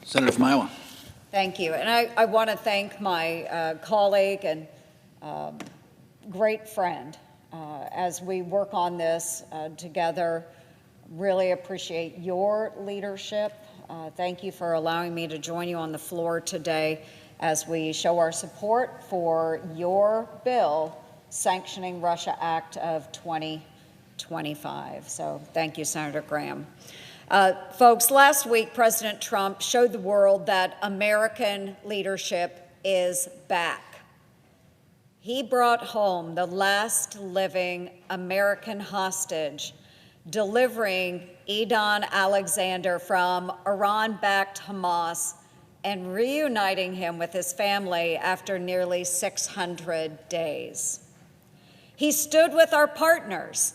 Senator from Iowa. Thank you. And I want to thank my colleague and great friend as we work on this together. Really appreciate your leadership. Thank you for allowing me to join you on the floor today as we show our support for your bill sanctioning Russia Act of 2025. So thank you, Senator Graham. Folks, last week, President Trump showed the world that American leadership is back. He brought home the last living American hostage, delivering Edan Alexander from Iran-backed Hamas and reuniting him with his family after nearly 600 days. He stood with our partners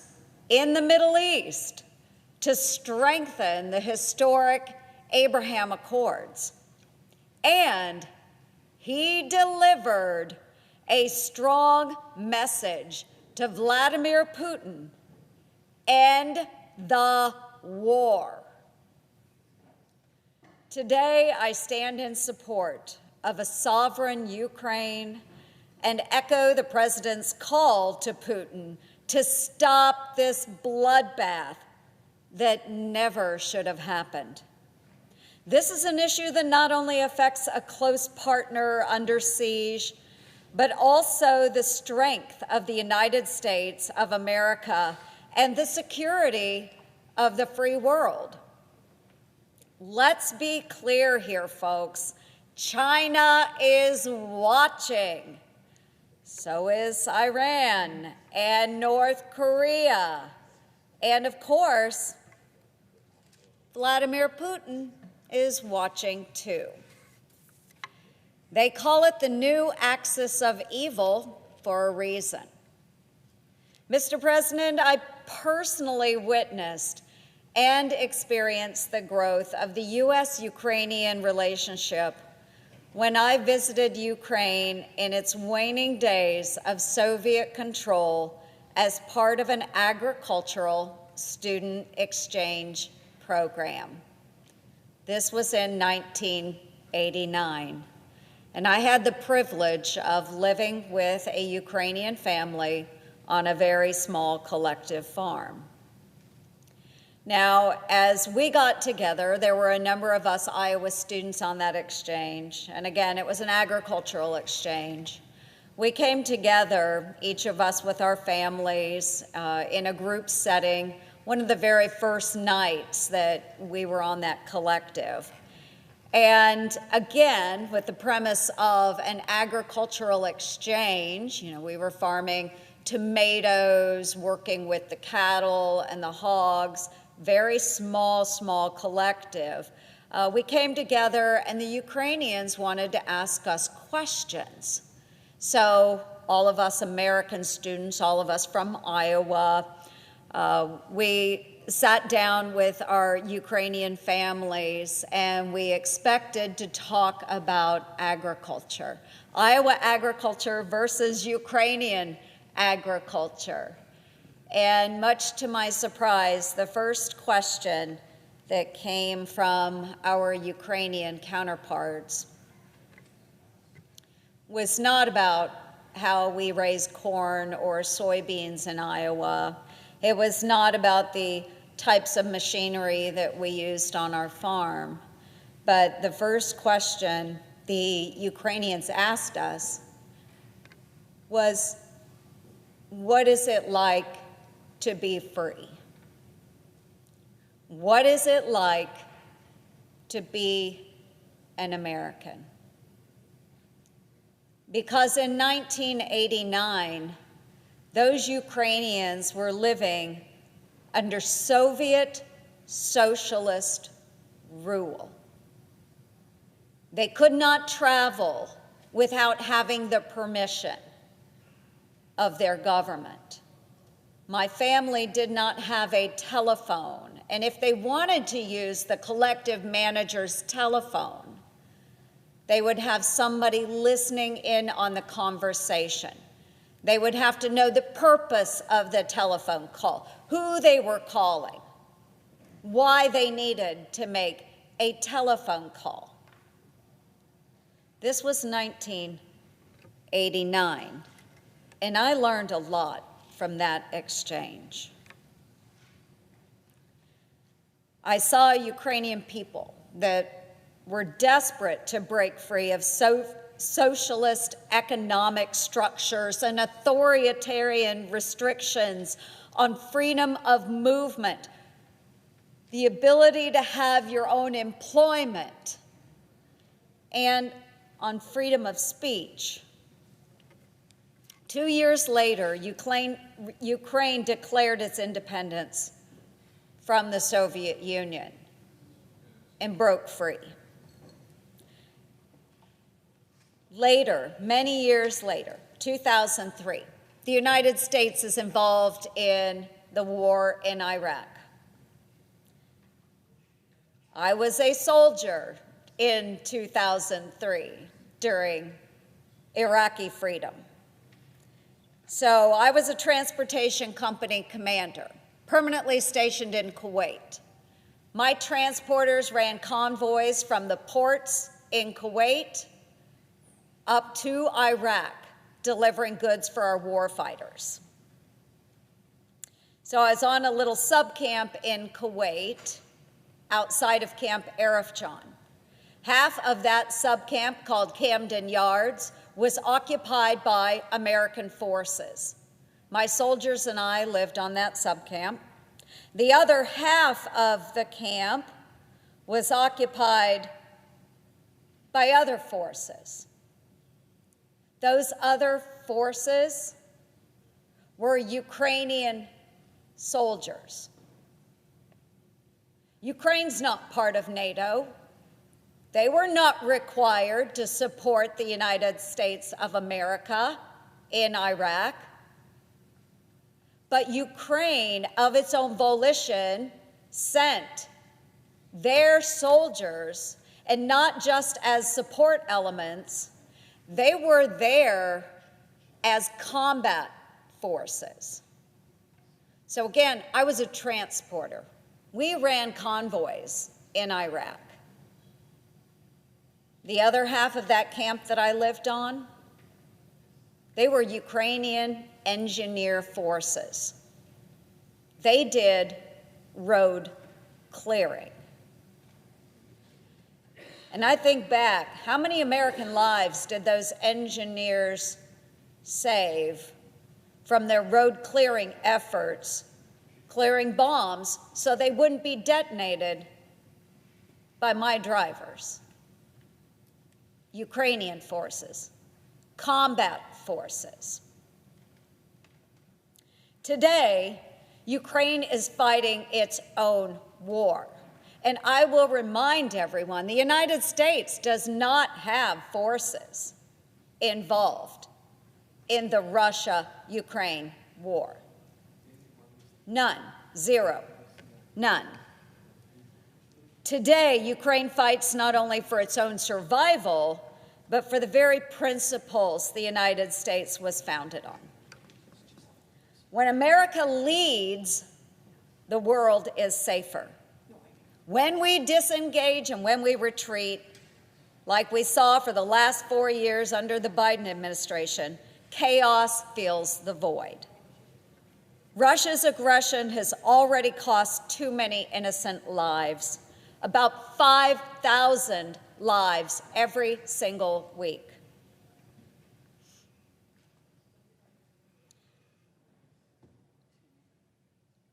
in the Middle East to strengthen the historic Abraham Accords. And he delivered a strong message to Vladimir Putin: end the war. Today, I stand in support of a sovereign Ukraine and echo the president's call to Putin to stop this bloodbath that never should have happened. This is an issue that not only affects a close partner under siege, but also the strength of the United States of America and the security of the free world. Let's be clear here, folks. China is watching. So is Iran and North Korea. And of course, Vladimir Putin is watching too. They call it the new axis of evil for a reason. Mr. President, I personally witnessed and experienced the growth of the U.S.-Ukrainian relationship when I visited Ukraine in its waning days of Soviet control as part of an agricultural student exchange program. This was in 1989, and I had the privilege of living with a Ukrainian family on a very small collective farm. Now, as we got together, there were a number of us Iowa students on that exchange, and again, it was an agricultural exchange. We came together, each of us with our families, in a group setting, one of the very first nights that we were on that collective. And again, with the premise of an agricultural exchange, we were farming tomatoes, working with the cattle and the hogs, very small collective. We came together and the Ukrainians wanted to ask us questions. So all of us American students, all of us from Iowa, we sat down with our Ukrainian families and we expected to talk about agriculture. Iowa agriculture versus Ukrainian agriculture. And much to my surprise, the first question that came from our Ukrainian counterparts was not about how we raise corn or soybeans in Iowa. It was not about the types of machinery that we used on our farm. But the first question the Ukrainians asked us was, what is it like to be free? What is it like to be an American? Because in 1989, those Ukrainians were living under Soviet socialist rule. They could not travel without having the permission of their government. My family did not have a telephone, and if they wanted to use the collective manager's telephone, they would have somebody listening in on the conversation. They would have to know the purpose of the telephone call, who they were calling, why they needed to make a telephone call. This was 1989, and I learned a lot from that exchange. I saw Ukrainian people that were desperate to break free of socialist economic structures and authoritarian restrictions on freedom of movement, the ability to have your own employment, and on freedom of speech. 2 years later, Ukraine declared its independence from the Soviet Union and broke free. Later, many years later, 2003, the United States is involved in the war in Iraq. I was a soldier in 2003 during Iraqi freedom. So I was a transportation company commander, permanently stationed in Kuwait. My transporters ran convoys from the ports in Kuwait up to Iraq, delivering goods for our warfighters. So I was on a little sub-camp in Kuwait, outside of Camp Arifjan. Half of that sub-camp, called Camden Yards, was occupied by American forces. My soldiers and I lived on that sub-camp. The other half of the camp was occupied by other forces. Those other forces were Ukrainian soldiers. Ukraine's not part of NATO. They were not required to support the United States of America in Iraq. But Ukraine, of its own volition, sent their soldiers, and not just as support elements, they were there as combat forces. So again, I was a transporter. We ran convoys in Iraq. The other half of that camp that I lived on, they were Ukrainian engineer forces. They did road clearing. And I think back, how many American lives did those engineers save from their road clearing efforts, clearing bombs so they wouldn't be detonated by my drivers? Ukrainian forces, combat forces. Today, Ukraine is fighting its own war. And I will remind everyone, the United States does not have forces involved in the Russia-Ukraine war. None. Zero. None. Today, Ukraine fights not only for its own survival, but for the very principles the United States was founded on. When America leads, the world is safer. When we disengage and when we retreat, like we saw for the last 4 years under the Biden administration, chaos fills the void. Russia's aggression has already cost too many innocent lives, about 5,000 lives every single week.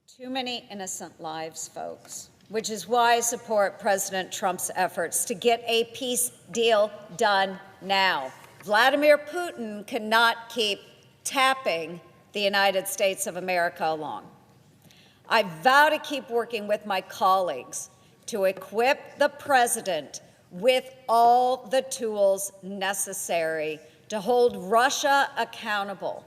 Too many innocent lives, folks, which is why I support President Trump's efforts to get a peace deal done now. Vladimir Putin cannot keep tapping the United States of America along. I vow to keep working with my colleagues to equip the president with all the tools necessary to hold Russia accountable,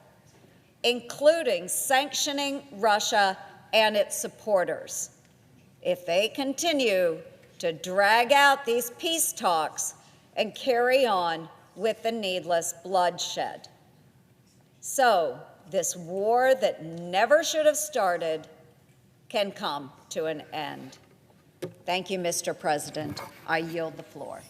including sanctioning Russia and its supporters if they continue to drag out these peace talks and carry on with the needless bloodshed. So this war that never should have started can come to an end. Thank you, Mr. President. I yield the floor.